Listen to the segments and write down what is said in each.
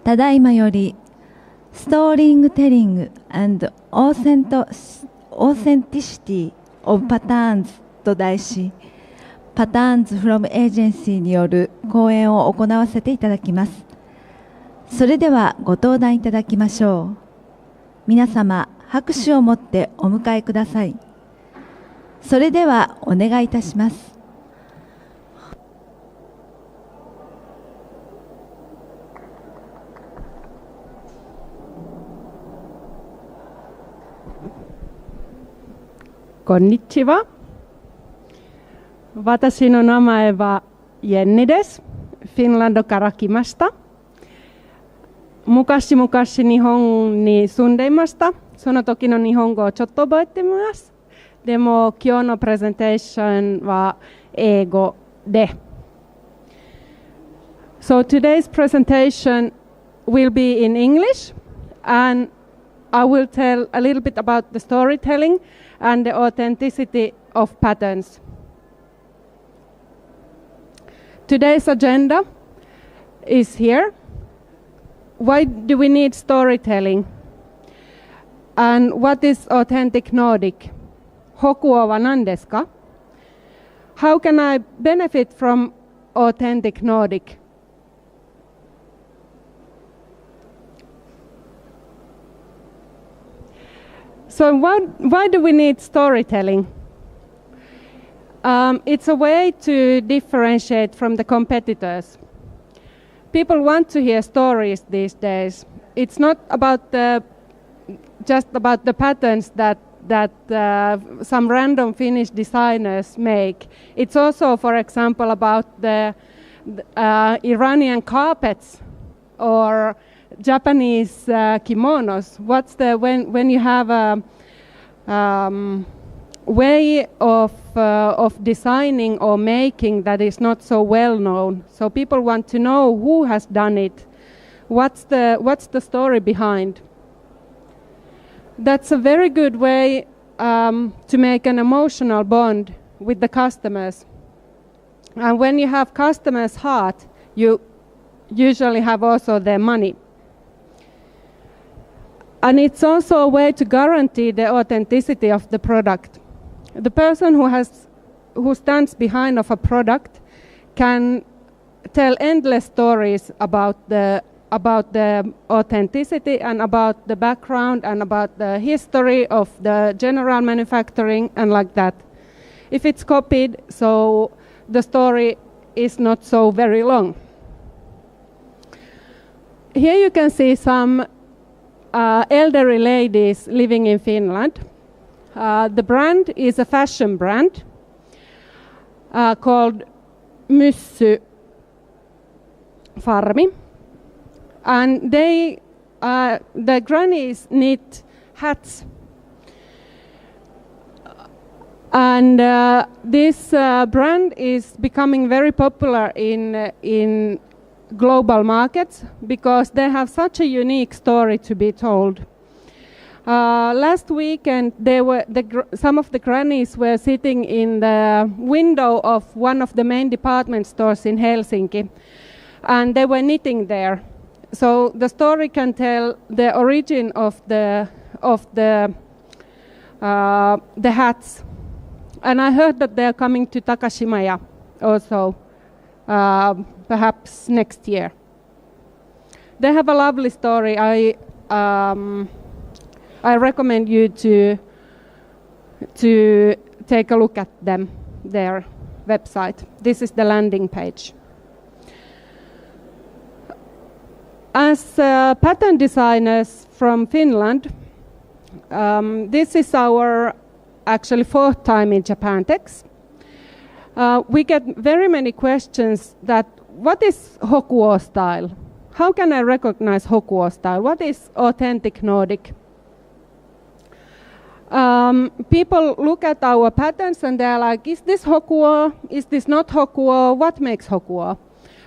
ただいまよりストーリングテリング and Authenticity of Patterns と題し、Patternsfrom Agency による講演を行わせていただきます。それではご登壇いただきましょう。皆様、拍手をもってお迎えください。それではお願いいたします。こんにちは。私の名前はイェンニです。フィンランドから来ました。昔々日本に住んでいました。その時の日本語をちょっと覚えてます。でも今日のプレゼンテーションは英語で。So today's presentation will be in English and I will tell a little bit about the storytelling and the authenticity of patterns. Today's agenda is here. Why do we need storytelling? And what is authentic Nordic? 北欧は何ですか? How can I benefit from authentic Nordic? So why do we need storytelling? It's a way to differentiate from the competitors. People want to hear stories these days. It's not about just about the patterns that some random Finnish designers make. It's also, for example, about the Iranian carpets or Japanese kimonos. What's when you have a way of designing or making that is not so well known? So people want to know who has done it. What's the story behind? That's a very good way to make an emotional bond with the customers. And when you have customers' heart, you usually have also their money. And it's also a way to guarantee the authenticity of the product. The person who stands behind of a product can tell endless stories about the authenticity and about the background and about the history of the general manufacturing and like that. If it's copied, so the story is not so very long. Here you can see some elderly ladies living in Finland. The brand is a fashion brand called Myssy Farmi. And the grannies knit hats. And this brand is becoming very popular in global markets because they have such a unique story to be told. Last weekend, some of the grannies were sitting in the window of one of the main department stores in Helsinki, and they were knitting there. So the story can tell the origin of the hats. And I heard that they are coming to Takashimaya also, perhaps next year. They have a lovely story. I recommend you to take a look at their website. This is the landing page. As pattern designers from Finland, this is our actually 4th time in JAPANTEX. We get very many questions that what is Hokuo style? How can I recognize Hokuo style? What is authentic Nordic? People look at our patterns and they're like, is this Hokuo? Is this not Hokuo? What makes Hokuo?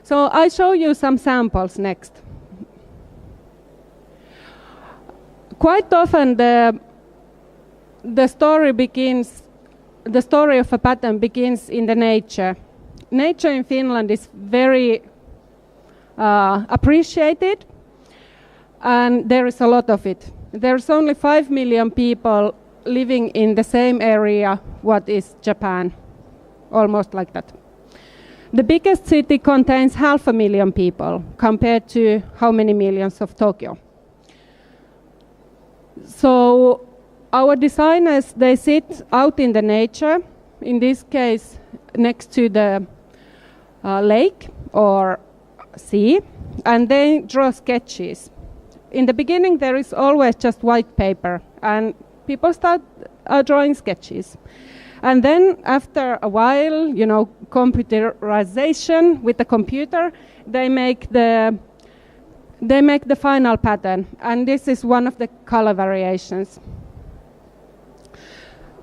So I show you some samples next. Quite often the story of a pattern begins in the nature. Nature in Finland is very appreciated. and there is a lot of it. There's only 5 million people living in the same area what is Japan, almost like that. The biggest city contains 500,000 people compared to how many millions of Tokyo. So our designers, they sit out in the nature, in this case next to the lake or sea, and they draw sketches. In the beginning there is always just white paper and people start drawing sketches. And then after a while, you know, computerization with the computer, they make the final pattern, and this is one of the color variations.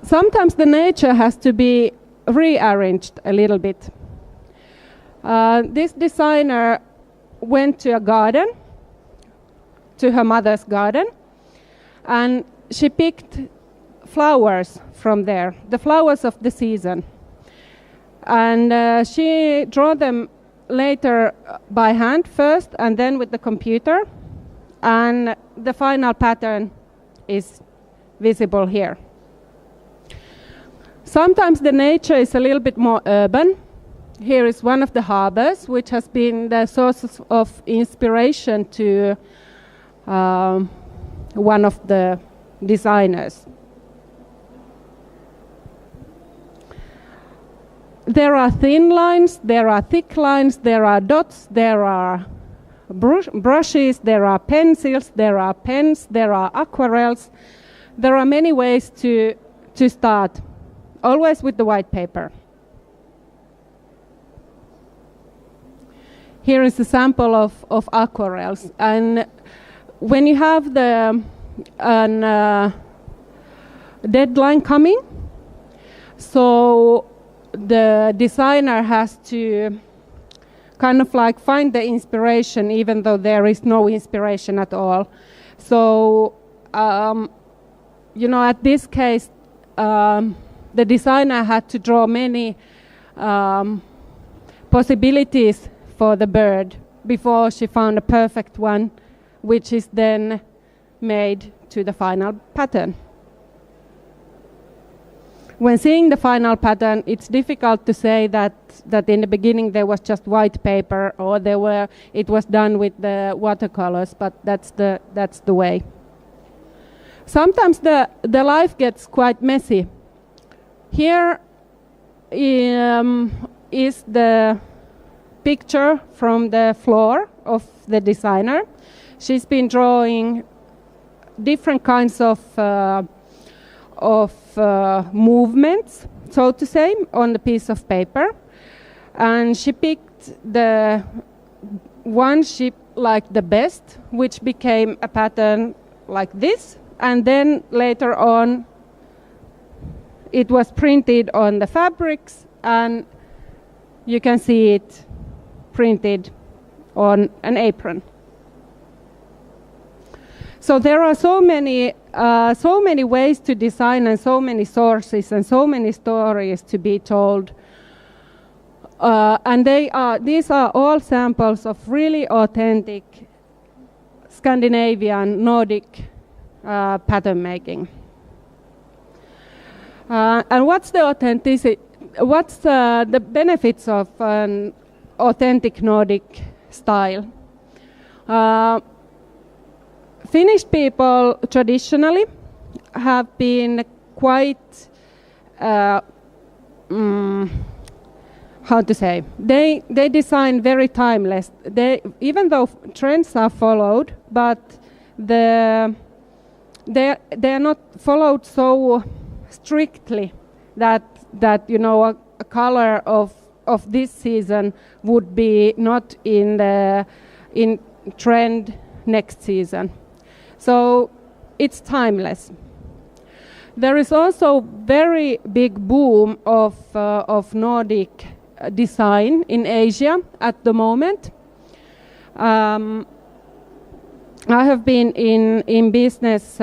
Sometimes the nature has to be rearranged a little bit. This designer went to a garden, to her mother's garden, and she picked flowers from there, the flowers of the season. And she drew them later by hand first and then with the computer, and the final pattern is visible here. Sometimes the nature is a little bit more urban. Here is one of the harbors which has been the source of inspiration to one of the designers. There are thin lines, there are thick lines, there are dots, there are brushes, there are pencils, there are pens, there are aquarelles. There are many ways to start, always with the white paper. Here is a sample of aquarelles, and when you have the deadline coming, so the designer has to kind of like find the inspiration even though there is no inspiration at all. So, you know, at this case, the designer had to draw many possibilities for the bird before she found a perfect one, which is then made to the final pattern. When seeing the final pattern, it's difficult to say that in the beginning there was just white paper or it was done with the watercolors, but that's the way. Sometimes the life gets quite messy. Here is the picture from the floor of the designer. She's been drawing different kinds of movements, so to say, on the piece of paper, and she picked the one she liked the best, which became a pattern like this, and then later on it was printed on the fabrics, and you can see it printed on an apron. So there are so many ways to design, and so many sources, and so many stories to be told. And these are all samples of really authentic Scandinavian, Nordic pattern making. And what's the authenticity? What's the benefits of an authentic Nordic style? Finnish people traditionally have been quite, how to say, they design very timeless. Even though trends are followed, but they are not followed so strictly that you know a color of this season would be not in trend next season. So it's timeless. There is also very big boom of Nordic design in Asia at the moment. I have been in business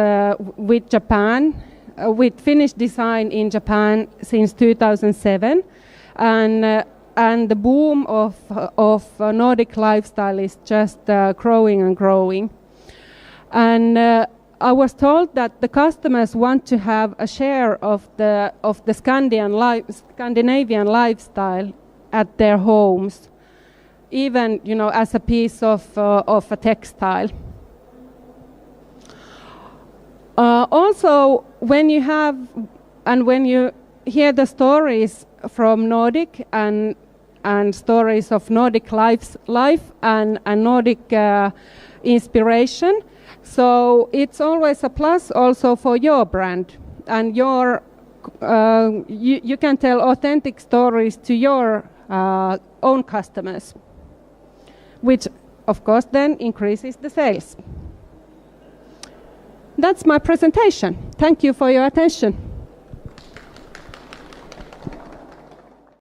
with Japan, with Finnish design in Japan since 2007, and the boom of Nordic lifestyle is just growing and growing. And I was told that the customers want to have a share of the Scandinavian lifestyle at their homes, even as a piece of a textile. Also, when you hear the stories from Nordic and stories of Nordic life and Nordic inspiration, so it's always a plus also for your brand, and you can tell authentic stories to your own customers, which of course then increases the sales. That's my presentation. Thank you for your attention.